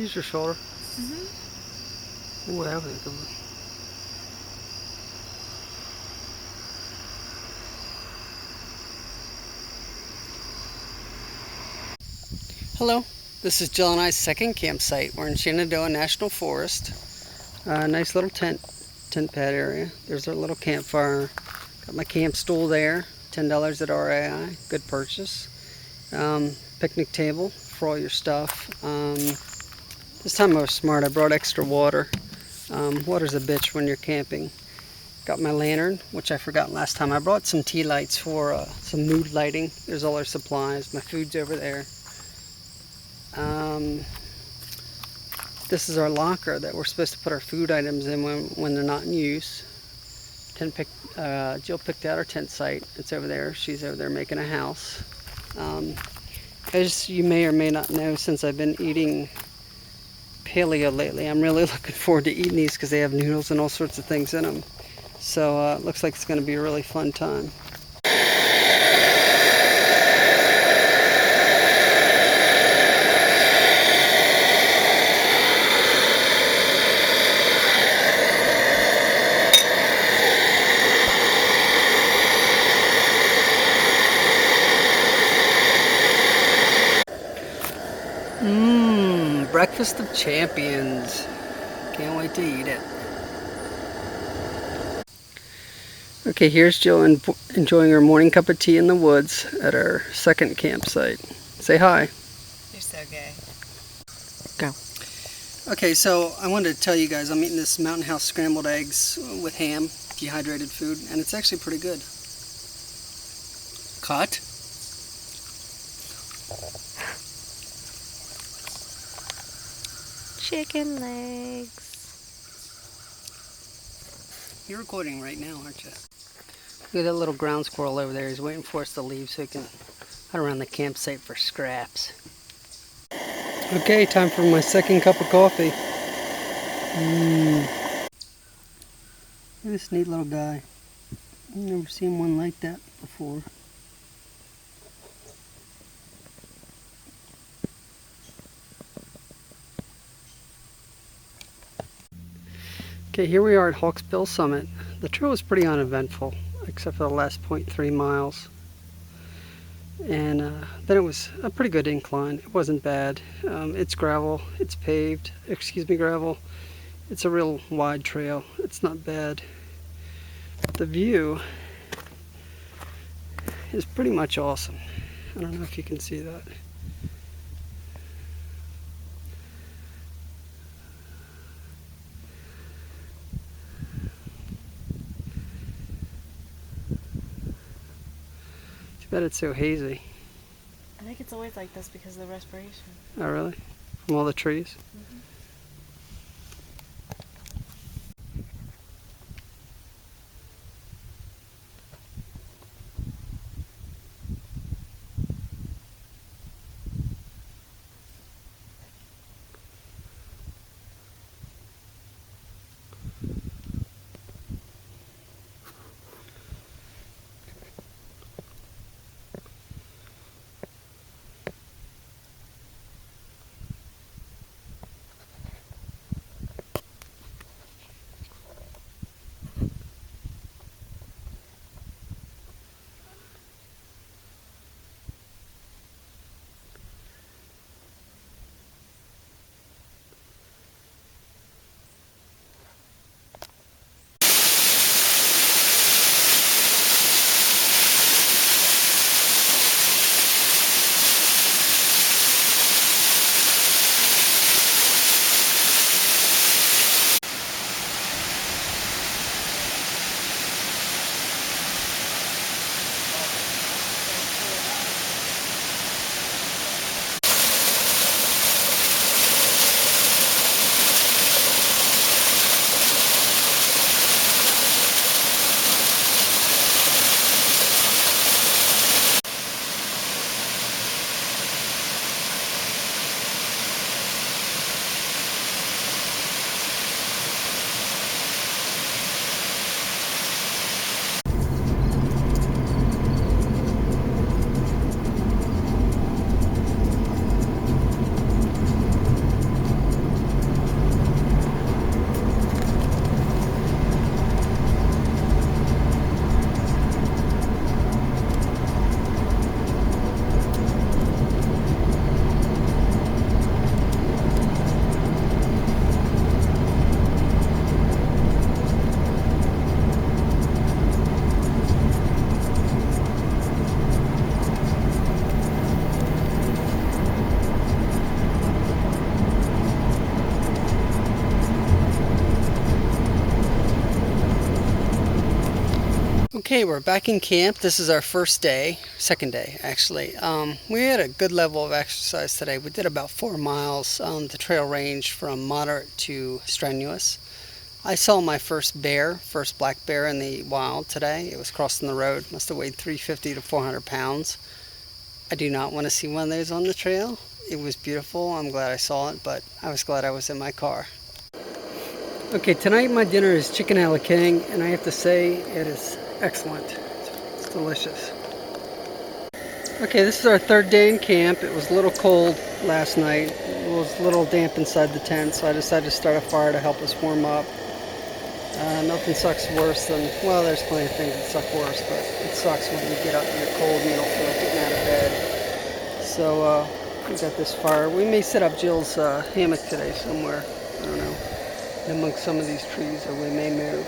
Use your shoulder. Mm-hmm. Ooh, that was a good one. Hello, this is Jill and I's second campsite. We're in Shenandoah National Forest. Nice little tent pad area. There's our little campfire. Got my camp stool there. $10 at RAI. Good purchase. Picnic table for all your stuff. This time I was smart. I brought extra water. Water's a bitch when you're camping. Got my lantern, which I forgot last time. I brought some tea lights for some mood lighting. There's all our supplies. My food's over there. This is our locker that we're supposed to put our food items in when they're not in use. Jill picked out our tent site. It's over there. She's over there making a house. As you may or may not know, since I've been eating paleo lately, I'm really looking forward to eating these because they have noodles and all sorts of things in them. So it looks like it's going to be a really fun time. Breakfast of champions. Can't wait to eat it. Okay, here's Jill enjoying her morning cup of tea in the woods at our second campsite. Say hi. You're so gay. Go. Okay, so I wanted to tell you guys I'm eating this Mountain House scrambled eggs with ham, dehydrated food, and it's actually pretty good. Cut. Chicken legs. You're recording right now, aren't you? Look at that little ground squirrel over there. He's waiting for us to leave so he can hunt around the campsite for scraps. Okay, time for my second cup of coffee. Look at this neat little guy. I've never seen one like that before. Okay, here we are at Hawksbill Summit. The trail was pretty uneventful, except for the last 0.3 miles. And then it was a pretty good incline. It wasn't bad. It's gravel, it's paved, gravel. It's a real wide trail. It's not bad. The view is pretty much awesome. I don't know if you can see that. Too bad it's so hazy. I think it's always like this because of the respiration. Oh, really? From all the trees? Mm-hmm. Okay, we're back in camp. This is our second day actually. We had a good level of exercise today. We did about 4 miles. The trail ranged from moderate to strenuous. I saw my first black bear in the wild today. It was crossing the road, must have weighed 350 to 400 pounds. I do not want to see one of those on the trail. It was beautiful. I'm glad I saw it, but I was glad I was in my car. Okay, tonight my dinner is chicken a la king, and I have to say it is excellent. It's delicious. Okay, this is our third day in camp. It was a little cold last night. It was a little damp inside the tent, so I decided to start a fire to help us warm up. Nothing sucks worse than, well, there's plenty of things that suck worse, but it sucks when you get up and you're cold and you don't feel like getting out of bed. So we got this fire. We may set up Jill's hammock today somewhere. I don't know. Amongst some of these trees, or we may move.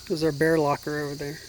There's our bear locker over there.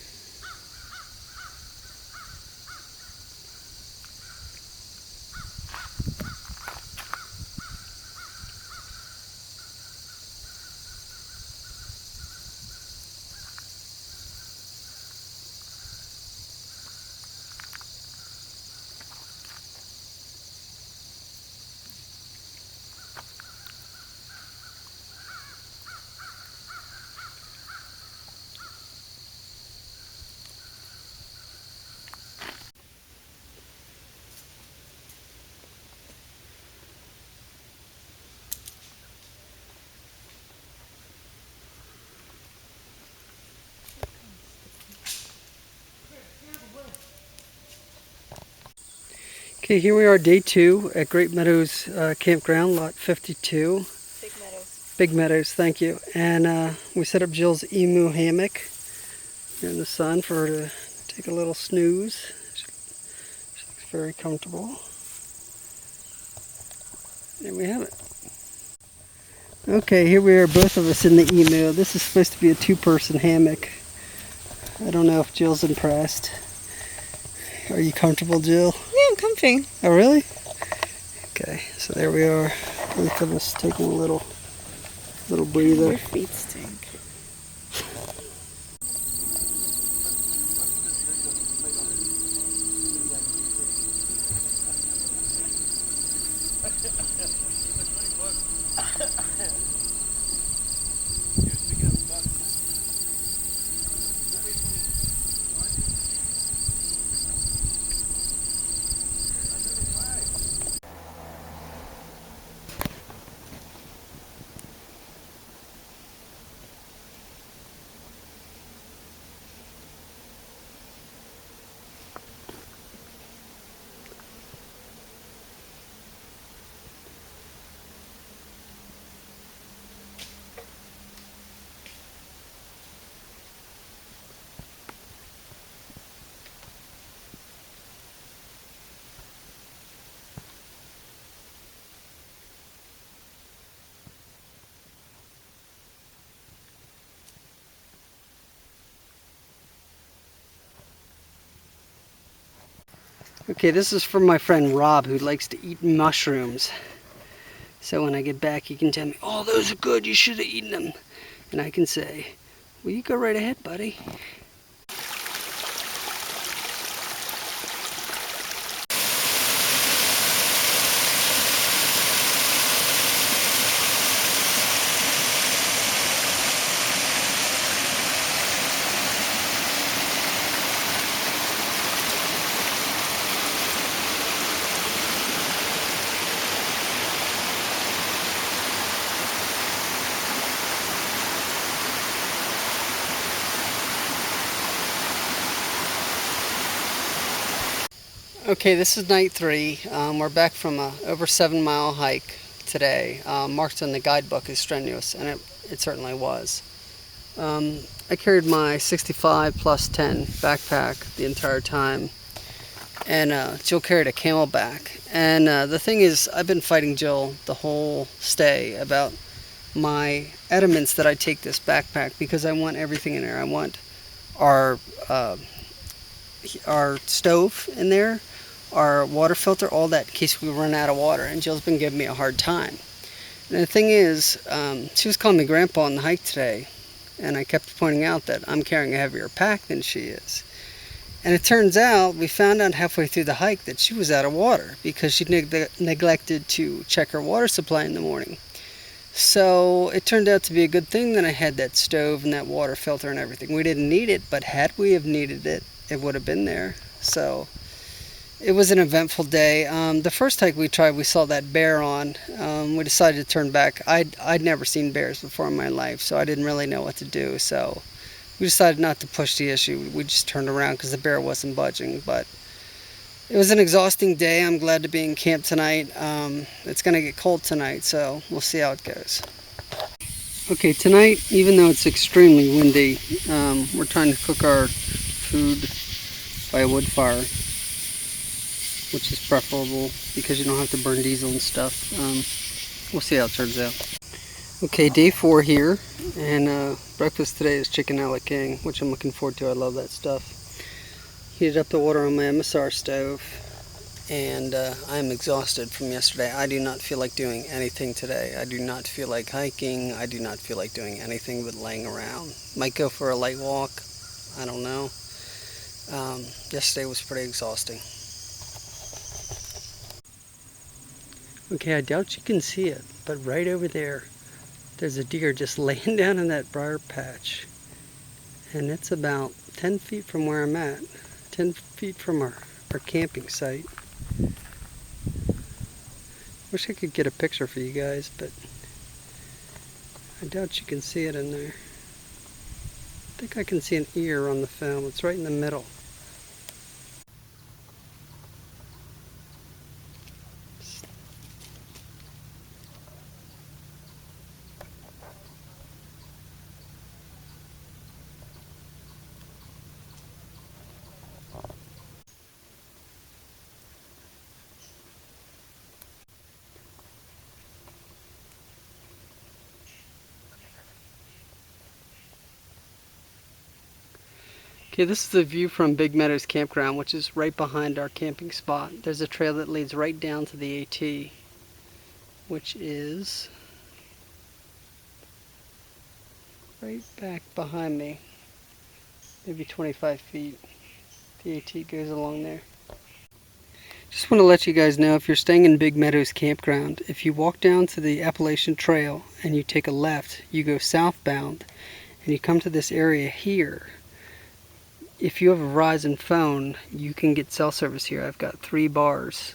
Okay, here we are, day 2 at Great Meadows Campground, lot 52. Big Meadows. Big Meadows, thank you. And we set up Jill's emu hammock here in the sun for her to take a little snooze. She looks very comfortable. There we have it. Okay, here we are, both of us in the emu. This is supposed to be a 2-person hammock. I don't know if Jill's impressed. Are you comfortable, Jill? Yeah, I'm comfy. Oh, really? Okay, so there we are. Both of us taking a little breather. Your feet stink. Okay, this is from my friend Rob, who likes to eat mushrooms. So when I get back, he can tell me, "Oh, those are good, you should have eaten them." And I can say, "Well, you go right ahead, buddy." Okay, this is night 3. We're back from a over 7-mile hike today. Marked in the guidebook as strenuous, and it certainly was. I carried my 65 plus 10 backpack the entire time, and Jill carried a Camelback. And the thing is, I've been fighting Jill the whole stay about my adamants that I take this backpack because I want everything in there. I want our uh, our stove in there, our water filter, all that in case we run out of water. And Jill's been giving me a hard time. And the thing is, she was calling me Grandpa on the hike today, and I kept pointing out that I'm carrying a heavier pack than she is. And it turns out, we found out halfway through the hike that she was out of water because she neglected to check her water supply in the morning. So it turned out to be a good thing that I had that stove and that water filter and everything. We didn't need it, but had we have needed it, it would have been there. So it was an eventful day. The first hike we tried, we saw that bear on. We decided to turn back. I'd never seen bears before in my life, so I didn't really know what to do. So we decided not to push the issue. We just turned around because the bear wasn't budging. But it was an exhausting day. I'm glad to be in camp tonight. It's going to get cold tonight, so we'll see how it goes. Okay, tonight, even though it's extremely windy, we're trying to cook our food by a wood fire, which is preferable because you don't have to burn diesel and stuff. We'll see how it turns out. Okay, day 4 here, and breakfast today is chicken a la king, which I'm looking forward to. I love that stuff. Heated up the water on my MSR stove, and I'm exhausted from yesterday. I do not feel like doing anything today. I do not feel like hiking. I do not feel like doing anything but laying around. Might go for a light walk. I don't know. Yesterday was pretty exhausting. Okay, I doubt you can see it, but right over there, there's a deer just laying down in that briar patch. And it's about 10 feet from where I'm at, 10 feet from our camping site. Wish I could get a picture for you guys, but I doubt you can see it in there. I think I can see an ear on the film. It's right in the middle. Okay, this is the view from Big Meadows campground, which is right behind our camping spot. There's a trail that leads right down to the AT, which is right back behind me, maybe 25 feet. The AT goes along there. Just want to let you guys know, if you're staying in Big Meadows campground, if you walk down to the Appalachian Trail and you take a left, you go southbound, and you come to this area here. If you have a Verizon phone, you can get cell service here. I've got 3 bars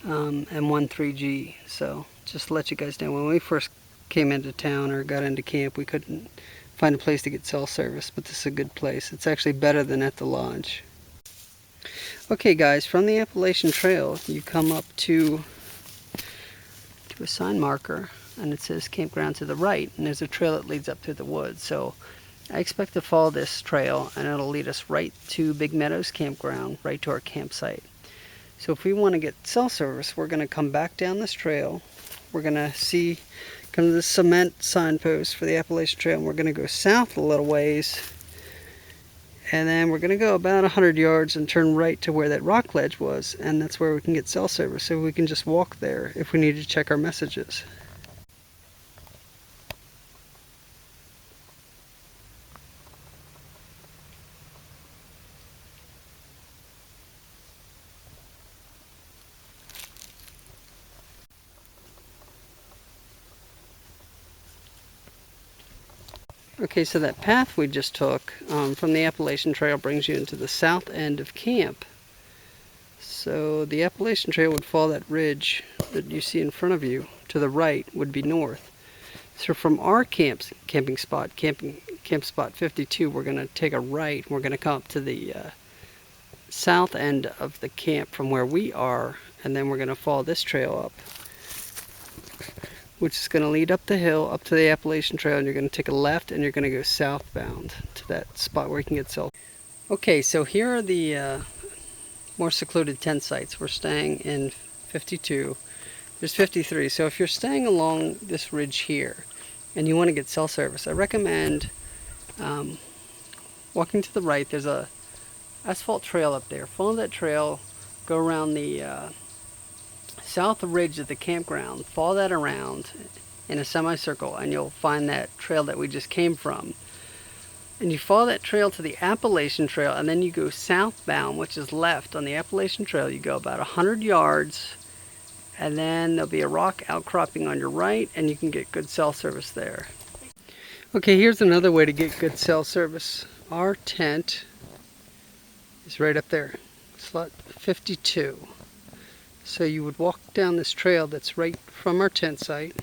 and 1 3G. So just to let you guys know, when we first came into town or got into camp, we couldn't find a place to get cell service, but this is a good place. It's actually better than at the lodge. Okay guys, from the Appalachian Trail, you come up to a sign marker, and it says campground to the right, and there's a trail that leads up through the woods. So I expect to follow this trail, and it'll lead us right to Big Meadows campground, right to our campsite. So if we want to get cell service, we're going to come back down this trail. We're going to see kind of the cement signpost for the Appalachian Trail, and we're going to go south a little ways, and then we're going to go about 100 yards and turn right to where that rock ledge was, and that's where we can get cell service. So we can just walk there if we need to check our messages. Okay, so that path we just took from the Appalachian Trail brings you into the south end of camp. So the Appalachian Trail would follow that ridge that you see in front of you. To the right would be north. So from our camping spot, camp spot 52, we're going to take a right. We're going to come up to the south end of the camp from where we are, and then we're going to follow this trail up. which is going to lead up the hill, up to the Appalachian Trail, and you're going to take a left and you're going to go southbound to that spot where you can get cell. Okay, so here are the more secluded tent sites. We're staying in 52. There's 53. So if you're staying along this ridge here and you want to get cell service, I recommend walking to the right. There's a asphalt trail up there. Follow that trail, go around the south ridge of the campground, follow that around in a semicircle, and you'll find that trail that we just came from. And you follow that trail to the Appalachian Trail, and then you go southbound, which is left on the Appalachian Trail. You go about 100 yards, and then there'll be a rock outcropping on your right, and you can get good cell service there. Okay, here's another way to get good cell service. Our tent is right up there, slot 52. So you would walk down this trail that's right from our tent site,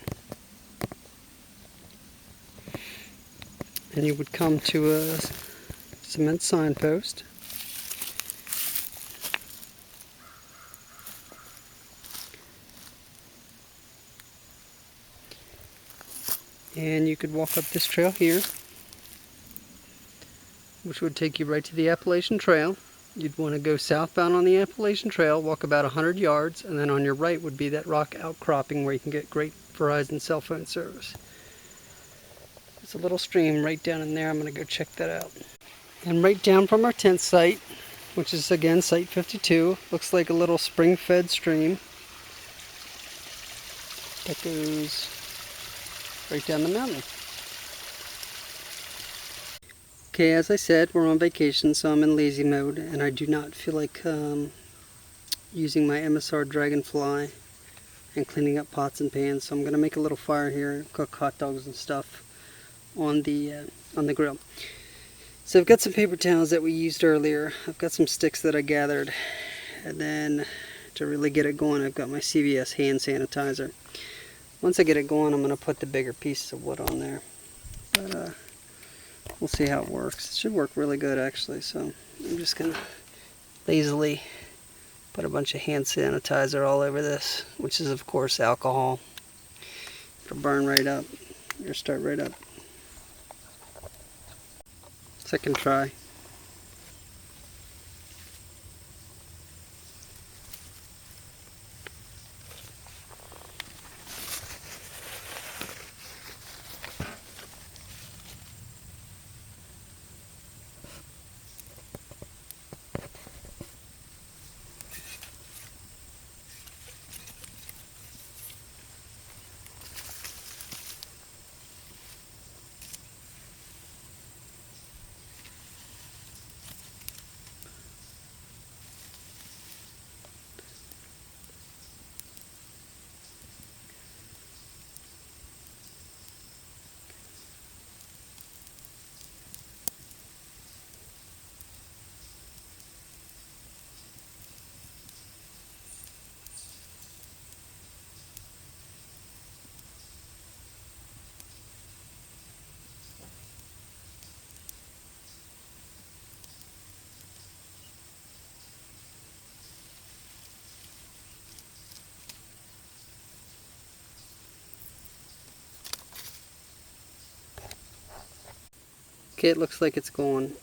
and you would come to a cement signpost. And you could walk up this trail here, which would take you right to the Appalachian Trail. You'd want to go southbound on the Appalachian Trail, walk about 100 yards, and then on your right would be that rock outcropping where you can get great Verizon cell phone service. There's a little stream right down in there. I'm going to go check that out. And right down from our tent site, which is again site 52, looks like a little spring-fed stream that goes right down the mountain. Okay, as I said, we're on vacation, so I'm in lazy mode, and I do not feel like using my MSR Dragonfly and cleaning up pots and pans. So I'm going to make a little fire here, cook hot dogs and stuff on the grill. So I've got some paper towels that we used earlier. I've got some sticks that I gathered, and then to really get it going, I've got my CVS hand sanitizer. Once I get it going, I'm going to put the bigger pieces of wood on there. But we'll see how it works. It should work really good, actually. So I'm just going to lazily put a bunch of hand sanitizer all over this, which is, of course, alcohol. It'll burn right up. It'll start right up. Second try. Okay, it looks like it's going.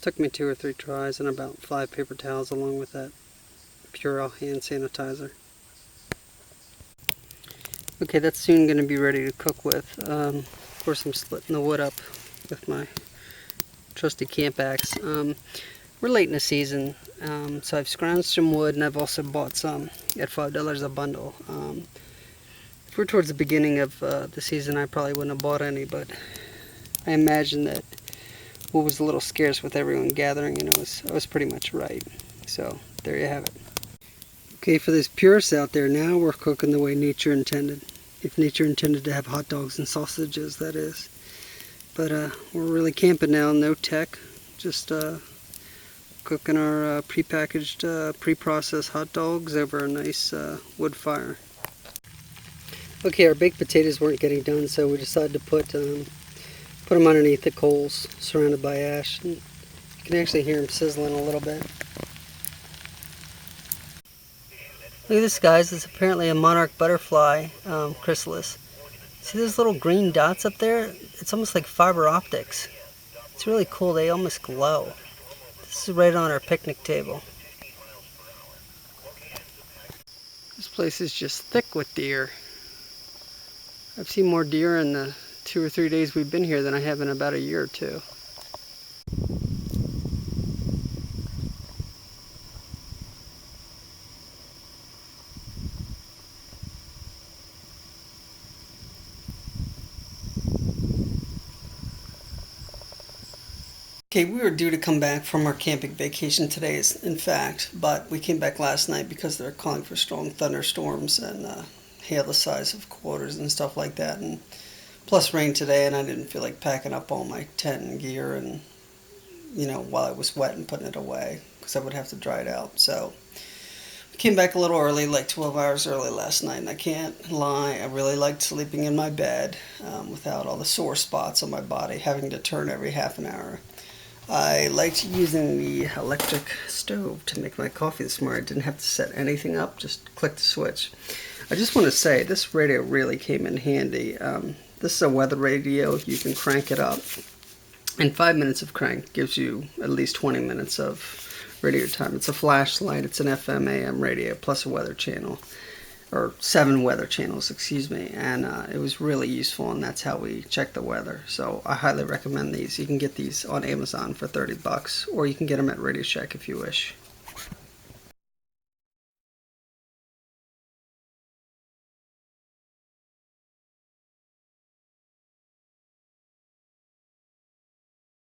Took me 2 or 3 tries and about 5 paper towels along with that Purell hand sanitizer. Okay, that's soon going to be ready to cook with. Of course, I'm splitting the wood up with my trusty camp axe. We're late in the season, so I've scrounged some wood, and I've also bought some at $5 a bundle. If we're towards the beginning of the season, I probably wouldn't have bought any, but I imagine that wood was a little scarce with everyone gathering, and I was pretty much right. So there you have it. Okay, for those purists out there, now we're cooking the way nature intended. If nature intended to have hot dogs and sausages, that is. But we're really camping now, no tech, just cooking our prepackaged, pre-processed hot dogs over a nice wood fire. Okay, our baked potatoes weren't getting done, so we decided to put them underneath the coals, surrounded by ash. And you can actually hear them sizzling a little bit. Look at this, guys. It's apparently a monarch butterfly chrysalis. See those little green dots up there? It's almost like fiber optics. It's really cool. They almost glow. This is right on our picnic table. This place is just thick with deer. I've seen more deer in the 2 or 3 days we've been here than I have in about a year or two. Okay, we were due to come back from our camping vacation today, in fact, but we came back last night because they're calling for strong thunderstorms and hail the size of quarters and stuff like that, and plus rain today, and I didn't feel like packing up all my tent and gear and, while it was wet and putting it away because I would have to dry it out. So we came back a little early, like 12 hours early last night, and I can't lie, I really liked sleeping in my bed without all the sore spots on my body, having to turn every half an hour. I liked using the electric stove to make my coffee this morning. I didn't have to set anything up, just click the switch. I just want to say, this radio really came in handy. This is a weather radio. You can crank it up, and 5 minutes of crank gives you at least 20 minutes of radio time. It's a flashlight, it's an FM AM radio, plus a weather channel. Or 7 weather channels, excuse me, and it was really useful, and that's how we check the weather. So I highly recommend these. You can get these on Amazon for $30, or you can get them at Radio Shack if you wish.